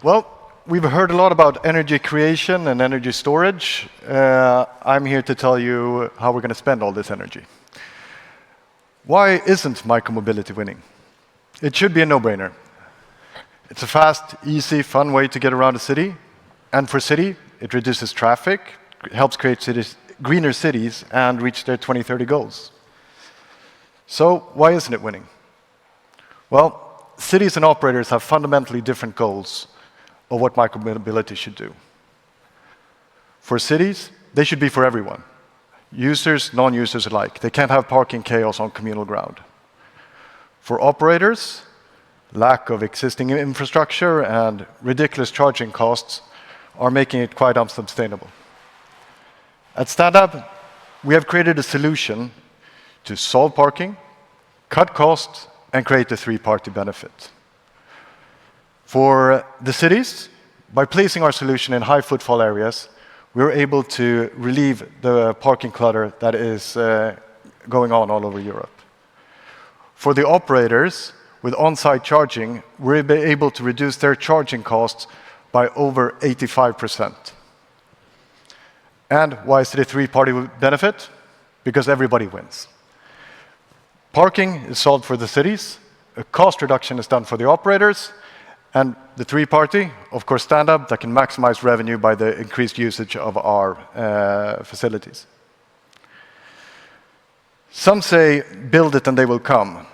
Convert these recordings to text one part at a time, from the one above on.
Well, we've heard a lot about energy creation and energy storage. I'm here to tell you how we're going to spend all this energy. Why isn't micromobility winning? It should be a no-brainer. It's a fast, easy, fun way to get around a city. And for city, it reduces traffic, helps create greener cities, and reach their 2030 goals. So why isn't it winning? Well, cities and operators have fundamentally different goals of what micromobility should do. For cities, they should be for everyone. Users, non-users alike. They can't have parking chaos on communal ground. For operators, lack of existing infrastructure and ridiculous charging costs are making it quite unsustainable. At Standab, we have created a solution to solve parking, cut costs, and create a three-party benefit. For the cities, by placing our solution in high footfall areas, we're able to relieve the parking clutter that is going on all over Europe. For the operators, with on-site charging, we're able to reduce their charging costs by over 85%. And why is it a three-party benefit? Because everybody wins. Parking is solved for the cities, a cost reduction is done for the operators, and the three-party, of course, Standab, that can maximize revenue by the increased usage of our facilities. Some say, build it and they will come.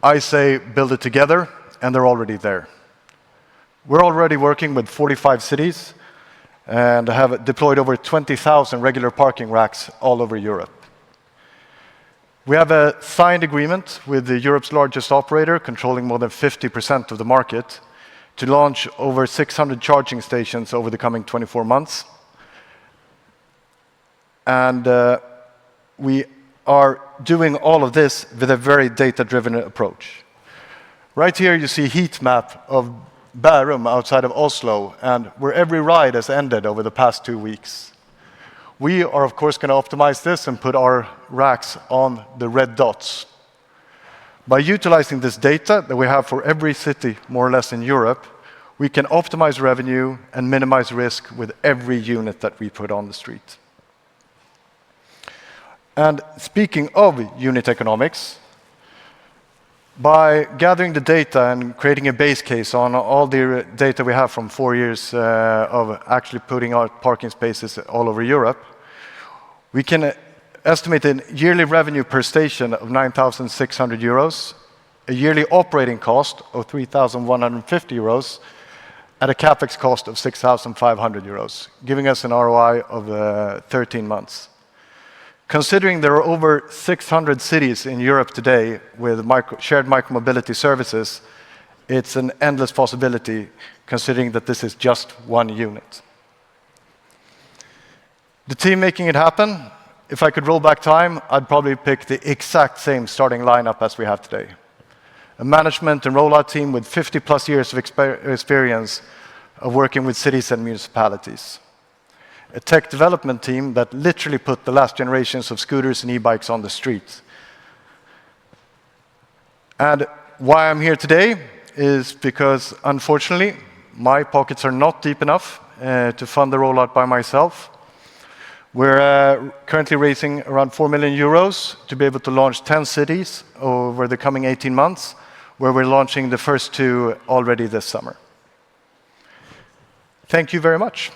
I say, build it together, and they're already there. We're already working with 45 cities and have deployed over 20,000 regular parking racks all over Europe. We have a signed agreement with Europe's largest operator, controlling more than 50% of the market, to launch over 600 charging stations over the coming 24 months. And we are doing all of this with a very data-driven approach. Right here you see a heat map of Bærum outside of Oslo, and where every ride has ended over the past 2 weeks. We are, of course, going to optimize this and put our racks on the red dots. By utilizing this data that we have for every city, more or less in Europe, we can optimize revenue and minimize risk with every unit that we put on the street. And speaking of unit economics, by gathering the data and creating a base case on all the data we have from 4 years of actually putting out parking spaces all over Europe, we can estimate a yearly revenue per station of 9,600 euros, a yearly operating cost of 3,150 euros, at a capex cost of 6,500 euros, giving us an ROI of 13 months. Considering there are over 600 cities in Europe today with shared micromobility services, it's an endless possibility, considering that this is just one unit. The team making it happen, if I could roll back time, I'd probably pick the exact same starting lineup as we have today. A management and rollout team with 50+ years of experience of working with cities and municipalities. A tech development team that literally put the last generations of scooters and e-bikes on the street. And why I'm here today is because, unfortunately, my pockets are not deep enough to fund the rollout by myself. We're currently raising around 4 million euros to be able to launch 10 cities over the coming 18 months, where we're launching the first 2 already this summer. Thank you very much.